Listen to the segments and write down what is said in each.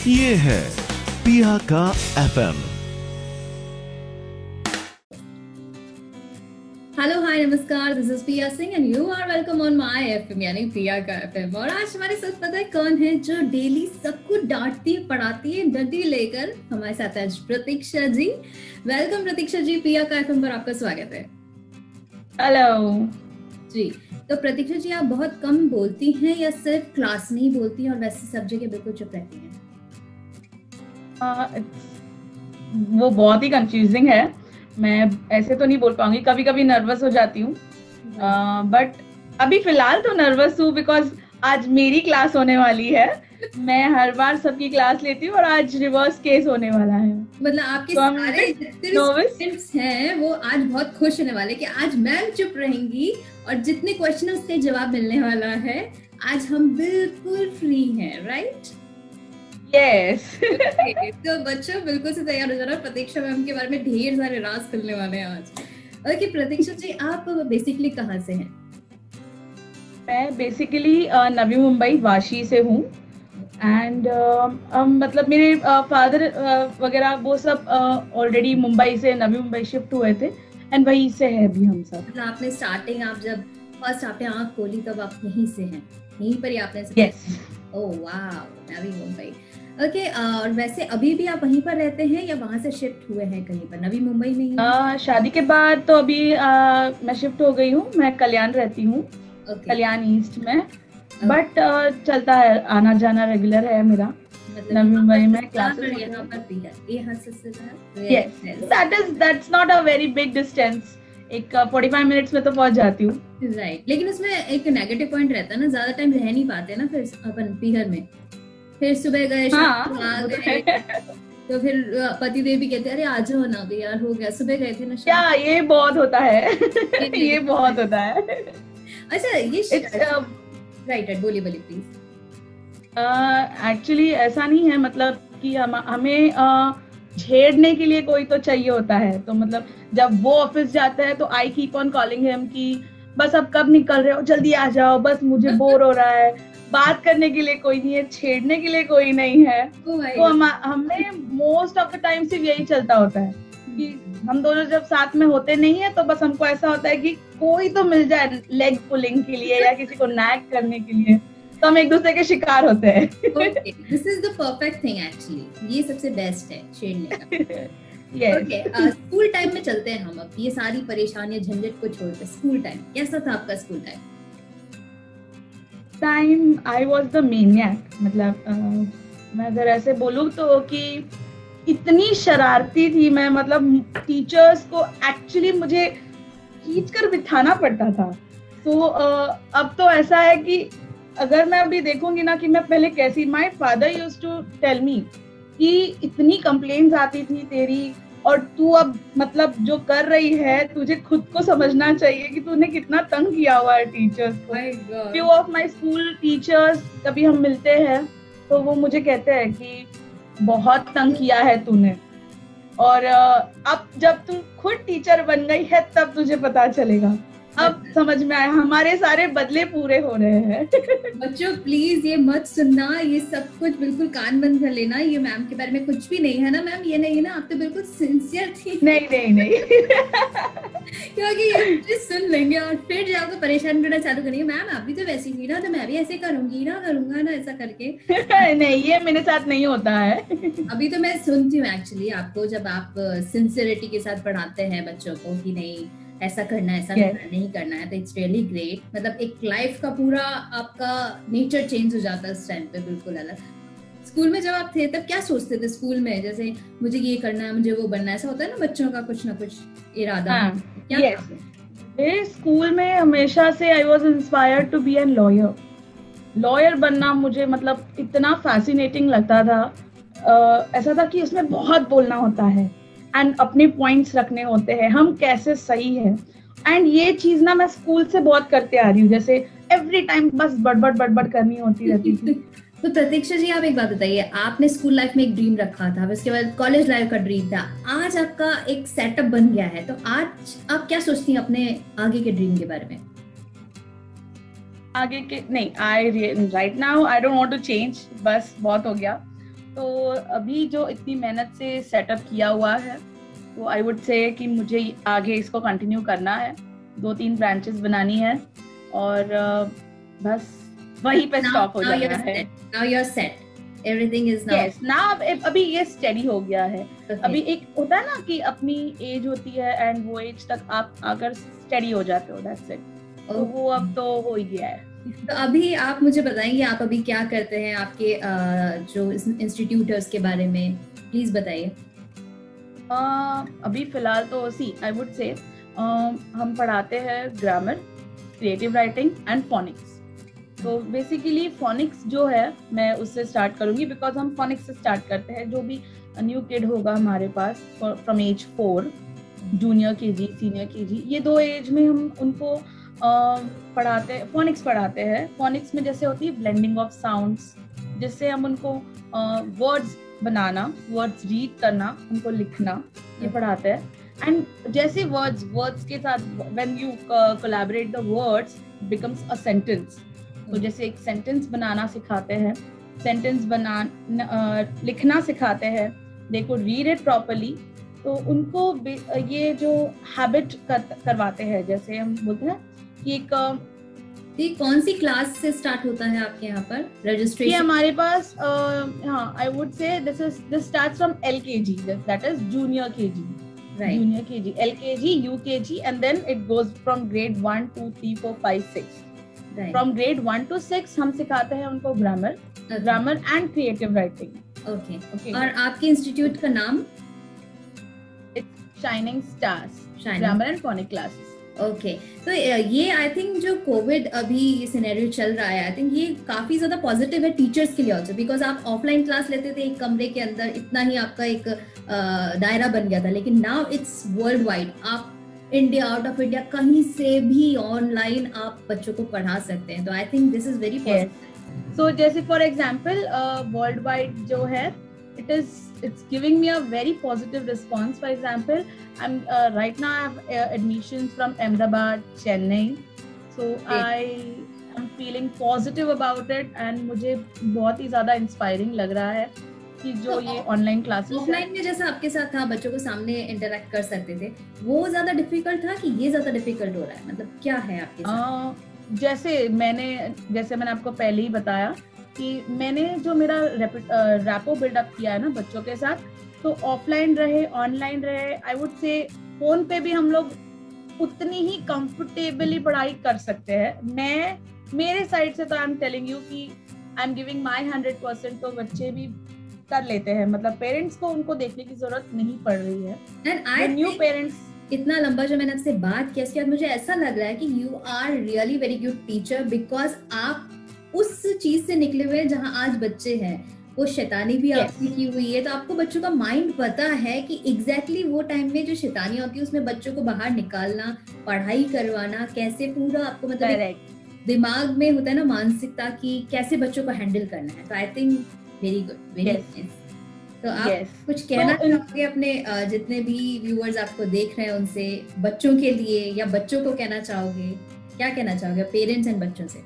ये है पिया का FM। हेलो हाय नमस्कार, this is Piya Singh and you are welcome on my FM यानी पिया का एफएम। और आज हमारे साथ पता है कौन है जो डेली सबको डांटती पढ़ाती है डंडी लेकर। हमारे साथ है प्रतीक्षा जी। वेलकम प्रतीक्षा जी, पिया का एफएम पर आपका स्वागत है। हेलो जी, तो प्रतीक्षा जी आप बहुत कम बोलती हैं या सिर्फ क्लास में ही बोलती हैं और वैसे सब जगह बिल्कुल चुप रहती हैं? वो बहुत ही कंफ्यूजिंग है। मैं ऐसे तो नहीं बोल पाऊंगी, कभी कभी नर्वस हो जाती हूँ, बट अभी फिलहाल तो नर्वस हूँ बिकॉज आज मेरी क्लास होने वाली है। मैं हर बार सबकी क्लास लेती हूँ और आज रिवर्स केस होने वाला है। मतलब आपके तो सारे जितने स्टूडेंट्स हैं वो आज बहुत खुश होने वाले कि आज मैम चुप रहेंगी और जितने क्वेश्चन उसके जवाब मिलने वाला है। आज हम बिल्कुल फ्री हैं, राइट? यस। तो बच्चों बिल्कुल से तैयार हो जाना, प्रतीक्षा मैम के बारे में ढेर सारे राज खुलने वाले हैं आज। ओके प्रतीक्षा जी, आप बेसिकली कहाँ से हैं? मैं बेसिकली नवी मुंबई वाशी से हूँ एंड मतलब मेरे फादर वगैरह वो सब ऑलरेडी मुंबई से नवी मुंबई शिफ्ट हुए थे एंड वहीं से है भी हम सब। मतलब आपने स्टार्टिंग, आप जब फर्स्ट आपने आँख खोली तब आप यहीं से हैं, यहीं पर ही आपने? यस। ओह वाव, नवी मुंबई। ओके, और वैसे अभी भी आप वहीं पर रहते हैं या वहां से शिफ्ट हुए हैं कहीं पर? नवी मुंबई में ही? शादी के बाद तो अभी मैं शिफ्ट हो गई हूँ। मैं कल्याण रहती हूँ, कल्याण ईस्ट में, बट चलता है, आना जाना रेगुलर है मेरा। नवी मुंबई में क्लासेस यहाँ पर भी है, यहाँ से that's not a very big distance. एक 45 मिनट्स में तो पहुंच जाती हूँ। राइट, लेकिन उसमें एक नेगेटिव पॉइंट रहता है ना, ज्यादा टाइम रह नहीं पाते ना फिर अपन पीहर में। फिर सुबह गए, शाम को आ गए, तो फिर पति देव भी कहते हैं अरे आज हो ना भी यार, हो गया, सुबह गए थे ना। क्या ये बहुत होता है? ये बहुत होता है। अच्छा, ये राइट, बोलिए प्लीज। एक्चुअली ऐसा नहीं है, मतलब कि हमें छेड़ने के लिए कोई तो चाहिए होता है। तो मतलब जब वो ऑफिस जाता है तो I keep on calling him कि बस अब कब निकल रहे हो, जल्दी आ जाओ, बस मुझे बोर हो रहा है। बात करने के लिए कोई नहीं है, छेड़ने के लिए कोई नहीं है। तो हमें मोस्ट ऑफ द टाइम सिर्फ यही चलता होता है कि हम दोनों जब साथ में होते नहीं है तो बस हमको ऐसा होता है कि कोई तो मिल जाए लेग पुलिंग के लिए या किसी को नैग करने के लिए, तो हम एक दूसरे के शिकार होते हैं। This is the perfect thing actually, ये सबसे बेस्ट है छेड़ने का। ओके, स्कूल टाइम में चलते हैं हम। अब ये सारी परेशानियां झंझट को छोड़कर स्कूल टाइम कैसा था आपका? School time I was the maniac. मतलब मैं अगर ऐसे बोलूँ तो कि इतनी शरारती थी मैं, मतलब टीचर्स को एक्चुअली मुझे खींच कर बिठाना पड़ता था। तो अब तो ऐसा है कि अगर मैं अभी देखूंगी ना कि मैं पहले कैसी, my father used to tell me कि इतनी कंप्लेंट्स आती थी तेरी, और तू अब मतलब जो कर रही है तुझे खुद को समझना चाहिए कि तूने कितना तंग किया हुआ है टीचर्स को। Few of my school teachers, कभी हम मिलते हैं तो वो मुझे कहते हैं कि बहुत तंग किया है तूने, और अब जब तू खुद टीचर बन गई है तब तुझे पता चलेगा। अब समझ में आया, हमारे सारे बदले पूरे हो रहे हैं। बच्चों प्लीज ये मत सुनना, ये सब कुछ बिल्कुल कान बंद कर लेना। ये मैम के बारे में कुछ भी नहीं है ना मैम, ये नहीं है ना, आप तो बिल्कुल सिंसियर थी। नहीं क्योंकि ये सुन लेंगे और फिर जाकर परेशान करना चालू करेंगे, मैम आप भी तो वैसी थी ना, तो मैं भी ऐसे करूंगी ना, करूंगा ना, ऐसा करके। नहीं, ये मेरे साथ नहीं होता है। अभी तो मैं सुनती हूँ एक्चुअली आपको, जब आप सिंसियरिटी के साथ पढ़ाते हैं बच्चों को कि नहीं ऐसा करना है, ऐसा नहीं करना है, तो इट्स रियली ग्रेट। मतलब एक लाइफ का पूरा आपका नेचर चेंज हो जाता है उस टाइम पे, बिल्कुल अलग। स्कूल में जब आप थे तब क्या सोचते थे स्कूल में? जैसे मुझे ये करना है, मुझे वो बनना है, ऐसा होता है ना बच्चों का कुछ ना कुछ इरादा। मेरे स्कूल में हमेशा से I was inspired to be an lawyer बनना मुझे मतलब इतना फैसिनेटिंग लगता था। ऐसा था कि उसमें बहुत बोलना होता है एंड अपने पॉइंट्स रखने होते हैं, हम कैसे सही है। एंड ये चीज ना मैं स्कूल से बहुत करते आ रही हूँ, जैसे एवरी टाइम बस बड़बड़ करनी होती रहती थी। तो प्रतीक्षा जी आप एक बात बताइए, आपने स्कूल लाइफ में एक ड्रीम रखा था, उसके बाद कॉलेज लाइफ का ड्रीम था, आज आपका एक सेटअप बन गया है, तो आज आप क्या सोचती हैं अपने आगे के ड्रीम के बारे में? आगे के नहीं, right now I don't want to change, बस बहुत हो गया। तो अभी जो इतनी मेहनत से सेटअप किया हुआ है, तो आई वुड से कि मुझे आगे इसको कंटिन्यू करना है, 2-3 ब्रांचेस बनानी है और बस वहीं पे स्टॉप हो जाना है। Now you're set. Everything is now. Yes, now अभी ये स्टेडी हो गया है। Okay. अभी एक होता है ना कि अपनी एज होती है एंड वो एज तक आप अगर स्टेडी हो जाते हो, that's it. तो वो अब तो हो ही गया है। तो अभी आप मुझे बताएंगे आप अभी क्या करते हैं, आपके जो इंस्टीट्यूट है उसके बारे में प्लीज बताइए। अभी फिलहाल तो आई वुड से हम पढ़ाते हैं grammar, creative writing and phoenix. तो बेसिकली फोनिक्स जो है मैं उससे स्टार्ट करूंगी, बिकॉज हम फोनिक्स से स्टार्ट करते हैं। जो भी न्यू किड होगा हमारे पास from age 4, junior KG, senior KG, ये 2 एज में हम उनको फोनिक्स पढ़ाते हैं। फोनिक्स में जैसे होती है ब्लेंडिंग ऑफ साउंड्स, जिससे हम उनको वर्ड्स बनाना, वर्ड्स रीड करना, उनको लिखना, ये पढ़ाते हैं। एंड जैसे वर्ड्स के साथ when you collaborate the words becomes a sentence. तो जैसे एक सेंटेंस बनाना सिखाते हैं, लिखना सिखाते हैं, they could read it properly. तो उनको ये जो हैबिट करवाते हैं, जैसे हम बोलते हैं कि ये कौन सी क्लास से स्टार्ट होता है आपके यहाँ पर रजिस्ट्रेशन? ये हमारे पास I would say this starts from LKG, that is junior KG, right? Junior KG, LKG, UKG, and then it goes from grade 1, 2, 3, 4, 5, 6. Right. From grade 1 to 6 हम सिखाते हैं उनको grammar and creative writing. Okay. और आपके institute का नाम? It's shining stars grammar and phonic classes. Okay. तो ये आई थिंक जो कोविड अभी ये सिनेरियो चल रहा है, आई थिंक ये काफी ज्यादा पॉजिटिव है टीचर्स के लिए ऑल्सो, बिकॉज आप ऑफलाइन क्लास लेते थे एक कमरे के अंदर, इतना ही आपका एक दायरा बन गया था, लेकिन नाउ इट्स वर्ल्ड वाइड। आप इंडिया, आउट ऑफ इंडिया, कहीं से भी ऑनलाइन आप बच्चों को पढ़ा सकते हैं। तो I think this is very positive. So जैसे फॉर एग्जांपल वर्ल्ड वाइड जो है, it's giving me a very positive response. For example, I'm right now I have admissions from Ahmedabad, Chennai, so I am feeling positive about it and मुझे बहुत ही ज्यादा inspiring लग रहा है कि जो ये ऑनलाइन क्लासेस, ऑफलाइन में जैसा आपके साथ था, बच्चों को सामने इंटरेक्ट कर सकते थे, वो ज्यादा डिफिकल्ट था कि ये ज्यादा डिफिकल्ट हो रहा है? मतलब क्या है आपके साथ? जैसे मैंने आपको पहले ही बताया कि मैंने जो मेरा रैपो बिल्डअप किया है ना बच्चों के साथ, तो ऑफलाइन रहे ऑनलाइन रहे, आई वुड से फोन पे भी हम लोग उतनी ही कंफर्टेबली पढ़ाई कर सकते हैं। मेरे साइड से तो आई एम टेलिंग यू कि आई एम गिविंग माय 100%, तो बच्चे भी कर लेते हैं। मतलब पेरेंट्स को उनको देखने की जरूरत नहीं पड़ रही है। न्यू पेरेंट्स इतना लंबा जो मैंने आपसे बात किया, इसके बाद मुझे ऐसा लग रहा है कि you are really very good teacher, because आप उस चीज से निकले हुए जहां आज बच्चे हैं। वो शैतानी भी आपने की हुई है, तो आपको बच्चों का माइंड पता है कि एग्जैक्टली वो टाइम में जो शैतानी होती है उसमें बच्चों को बाहर निकालना, पढ़ाई करवाना, कैसे पूरा आपको मतलब दिमाग में होता है ना मानसिकता की कैसे बच्चों को हैंडल करना है। तो I think very good, very nice. तो आप कुछ कहना चाहोगे अपने जितने भी व्यूअर्स आपको देख रहे हैं उनसे, बच्चों के लिए, या बच्चों को कहना चाहोगे? क्या कहना चाहोगे पेरेंट्स एंड बच्चों से?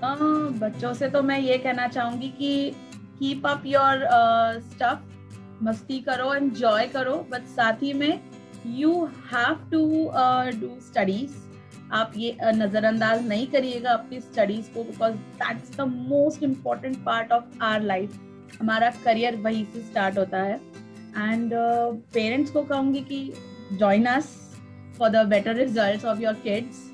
बच्चों से तो मैं ये कहना चाहूंगी कि कीप अप योर स्टफ, मस्ती करो, एंजॉय करो, बट साथ ही में you have to do studies. आप ये नजरअंदाज नहीं करिएगा अपनी स्टडीज को, because that's the most important part of our life. हमारा करियर वहीं से स्टार्ट होता है। एंड पेरेंट्स को कहूंगी कि join us for the better results of your kids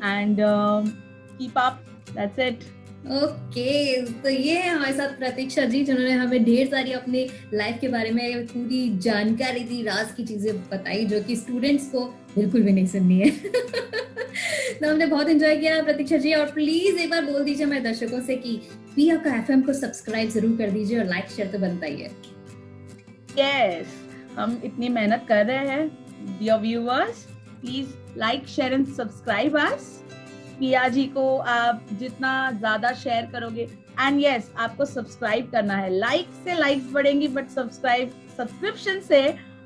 and keep up, that's it. Okay, तो ये है हमारे साथ प्रतीक्षा जी, जिन्होंने हमें ढेर सारी अपने लाइफ के बारे में पूरी जानकारी दी, राज की चीजें बताई जो कि स्टूडेंट्स को बिल्कुल भी नहीं सुननी है। तो हमने बहुत एंजॉय किया प्रतीक्षा जी, और प्लीज एक बार बोल दीजिए मेरे दर्शकों से कि PIAKA FM को सब्सक्राइब जरूर कर दीजिए, और लाइक शेयर तो बनता ही है। यस, हम इतनी मेहनत कर रहे हैं। Dear viewers, please like share and subscribe us. Piya ji को आप जितना ज्यादा शेयर करोगे, एंड यस आपको सब्सक्राइब करना है। लाइक से लाइक्स बढ़ेंगी, बट सब्सक्रिप्शन से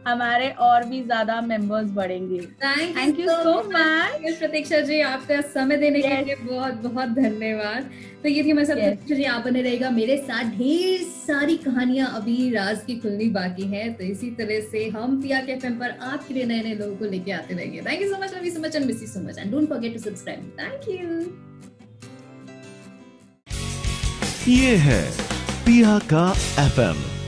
हमारे और भी ज्यादा मेंबर्स बढ़ेंगे। थैंक यू सो मच प्रतीक्षा जी, आपका समय देने के लिए बहुत बहुत धन्यवाद। तो ये थी मेरे साथ प्रतीक्षा जी, आप बने रहेगा मेरे साथ, ढेर सारी कहानियां अभी राज की खुलनी बाकी है। तो इसी तरह से हम पिया के एफएम पर आपके लिए नए नए लोगों को लेके आते रहेंगे। Thank you so much, love you so much and miss you so much and don't forget to subscribe. Thank you. ये है पिया का एफएम।